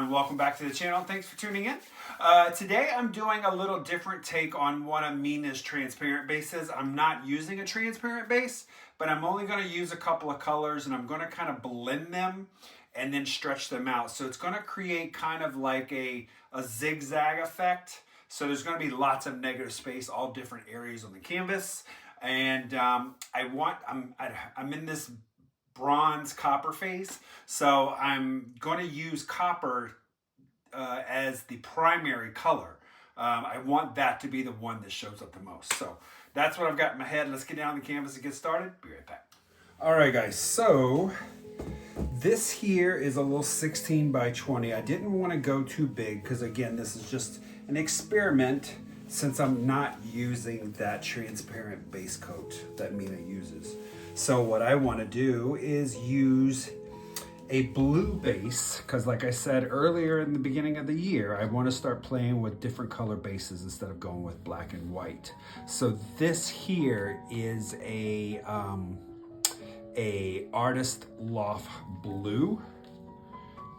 and welcome back to the channel. Thanks for tuning in. Today I'm doing a little different take on one of Mina's transparent bases. I'm not using a transparent base, but I'm only going to use a couple of colors and I'm going to kind of blend them and then stretch them out. So it's going to create kind of like a zigzag effect. So there's going to be lots of negative space, all different areas on the canvas. And I'm in this bronze copper phase, so I'm going to use copper as the primary color. I want that to be the one that shows up the most. So that's what I've got in my head. Let's get down the canvas and get started. Be right back. All right, guys. So this here is a little 16 by 20. I didn't want to go too big because, again, this is just an experiment since I'm not using that transparent base coat that Mina uses. So what I want to do is use a blue base, because like I said earlier in the beginning of the year, I want to start playing with different color bases instead of going with black and white. So this here is a artist Loft blue,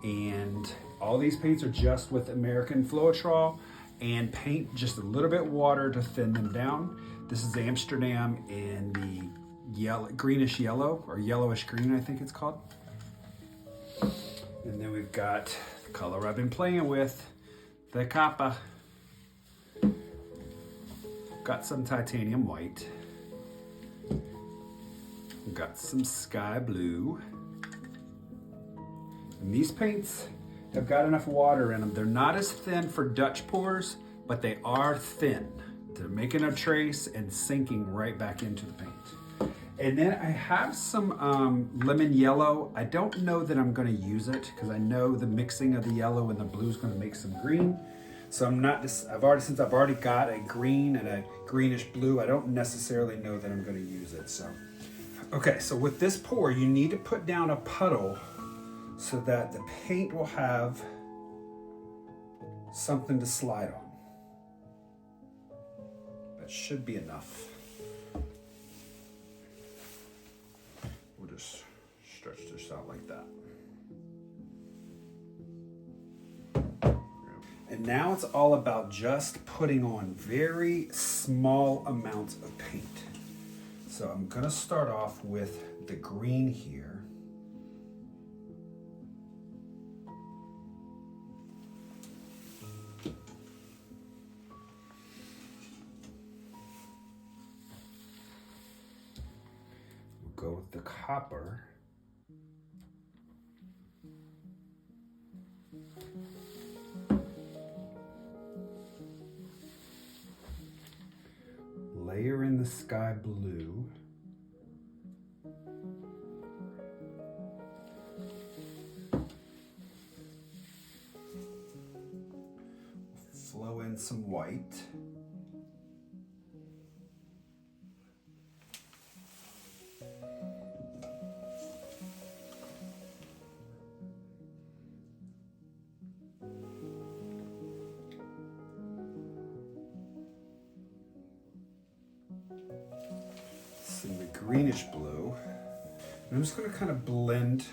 and all these paints are just with American Floetrol and paint just a little bit water to thin them down. This is Amsterdam in the greenish yellow, or yellowish green, I think it's called. And then we've got the color I've been playing with, the copper. Got some titanium white. Got some sky blue. And these paints have got enough water in them. They're not as thin for Dutch pours, but they are thin. They're making a trace and sinking right back into the paint. And then I have some lemon yellow. I don't know that I'm gonna use it because I know the mixing of the yellow and the blue is gonna make some green. So since I've already got a green and a greenish blue, I don't necessarily know that I'm gonna use it. So, okay, so with this pour, you need to put down a puddle so that the paint will have something to slide on. That should be enough. We'll just stretch this out like that. And now it's all about just putting on very small amounts of paint. So I'm gonna start off with the green here. Go with the copper. Layer in the sky blue. Flow in some white. Some of the greenish blue. And I'm just going to kind of blend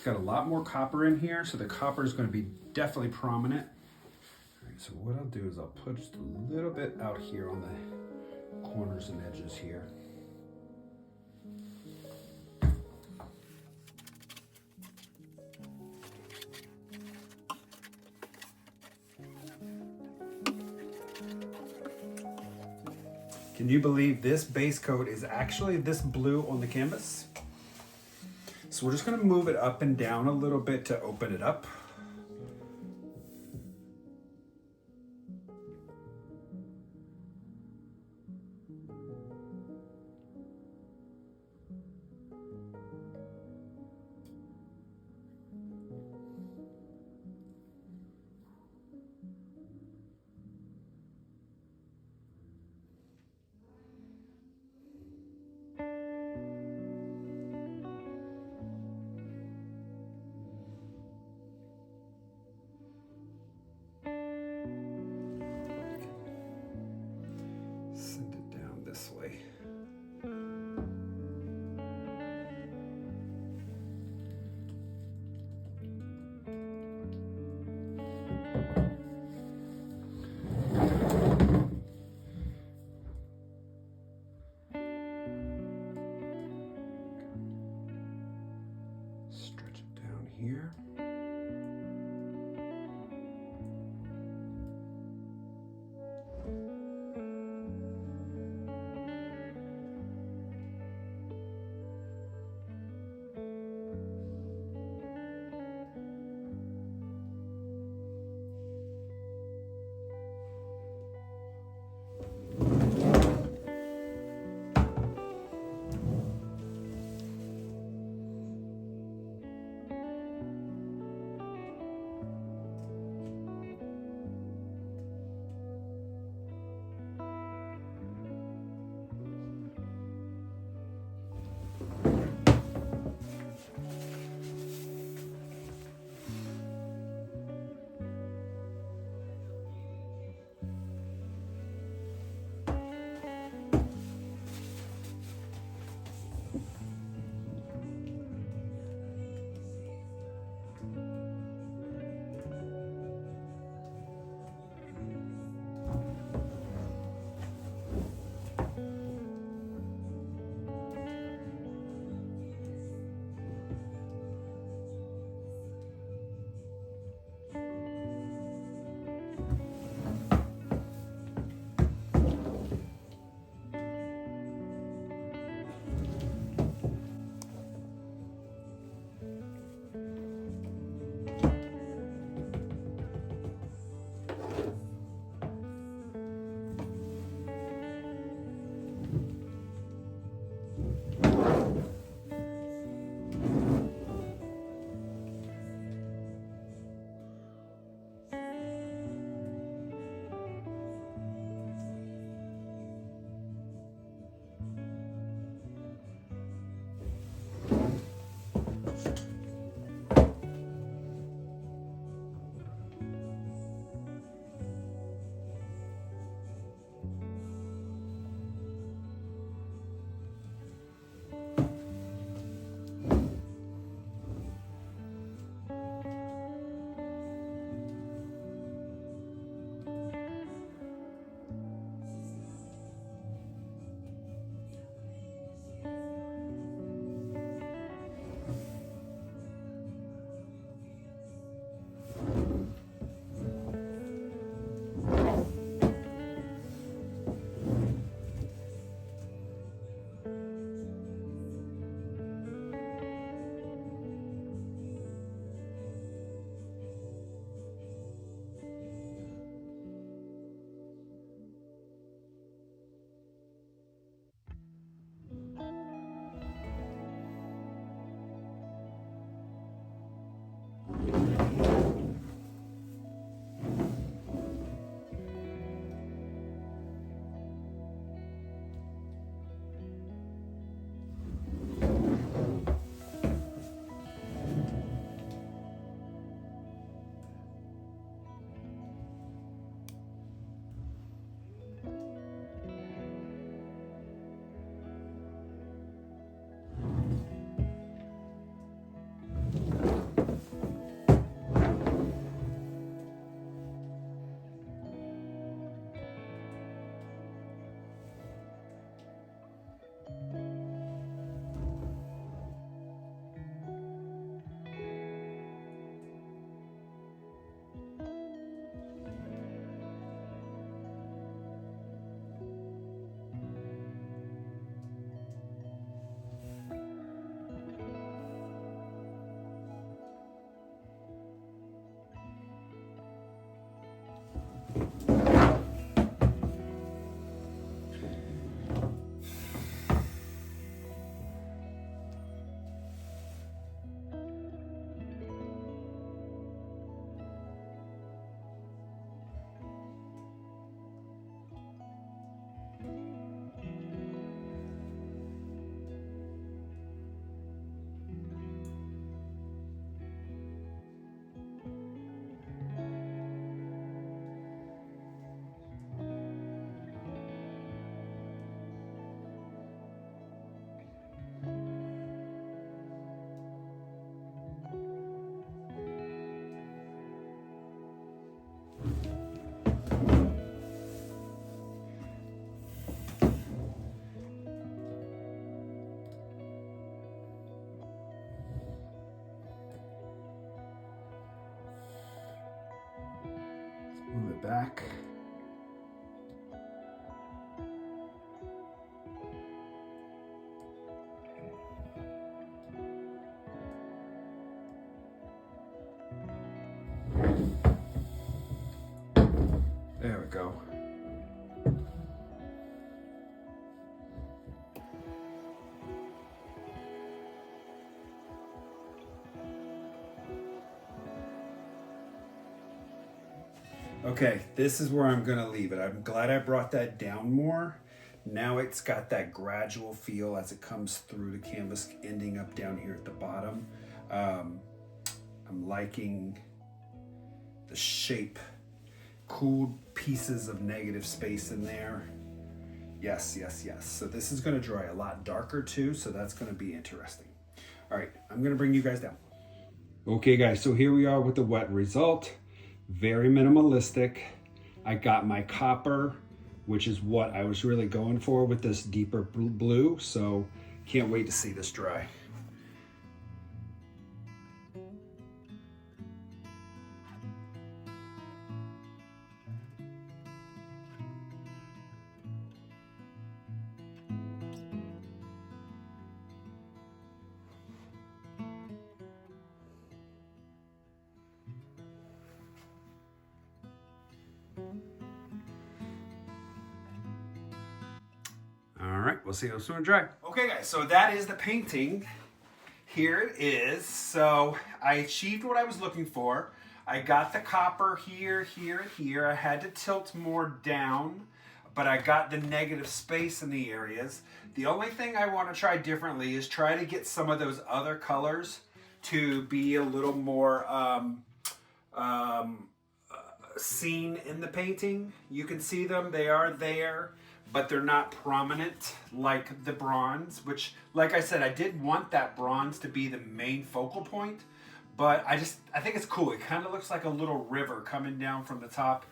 got a lot more copper in here, so the copper is going to be definitely prominent. All right, so what I'll do is I'll put just a little bit out here on the corners and edges here. Can you believe this base coat is actually this blue on the canvas? So we're just going to move it up and down a little bit to open it up. Move it back. There we go. Okay, this is where I'm gonna leave it. I'm glad I brought that down more. Now it's got that gradual feel as it comes through the canvas, ending up down here at the bottom. I'm liking the shape. Cool pieces of negative space in there. Yes, yes, yes. So this is gonna dry a lot darker too, so that's gonna be interesting. All right, I'm gonna bring you guys down. Okay guys, so here we are with the wet result. Very minimalistic. I got my copper, which is what I was really going for with this deeper blue, so can't wait to see this dry. All right, we'll see how soon dry. Okay guys, so that is the painting. Here it is. So I achieved what I was looking for. I got the copper here, here, and here. I had to tilt more down, but I got the negative space in the areas. The only thing I want to try differently is try to get some of those other colors to be a little more seen in the painting. You can see them, they are there, but they're not prominent like the bronze, which, like I said, I did want that bronze to be the main focal point, but I think it's cool. It kind of looks like a little river coming down from the top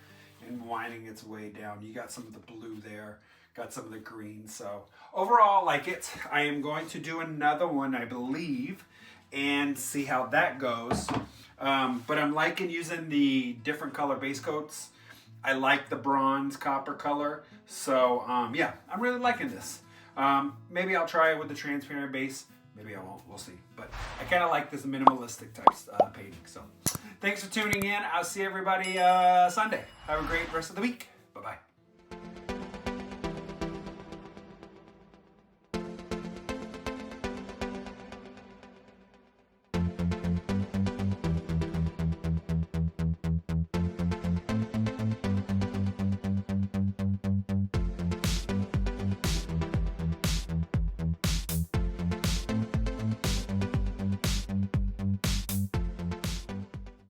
and winding its way down. You got some of the blue there, got some of the green. So overall, I like it. I am going to do another one, I believe, and see how that goes. But I'm liking using the different color base coats. I like the bronze copper color. So yeah, I'm really liking this. Maybe I'll try it with the transparent base. Maybe I won't, we'll see. But I kind of like this minimalistic type painting. So thanks for tuning in. I'll see everybody Sunday. Have a great rest of the week.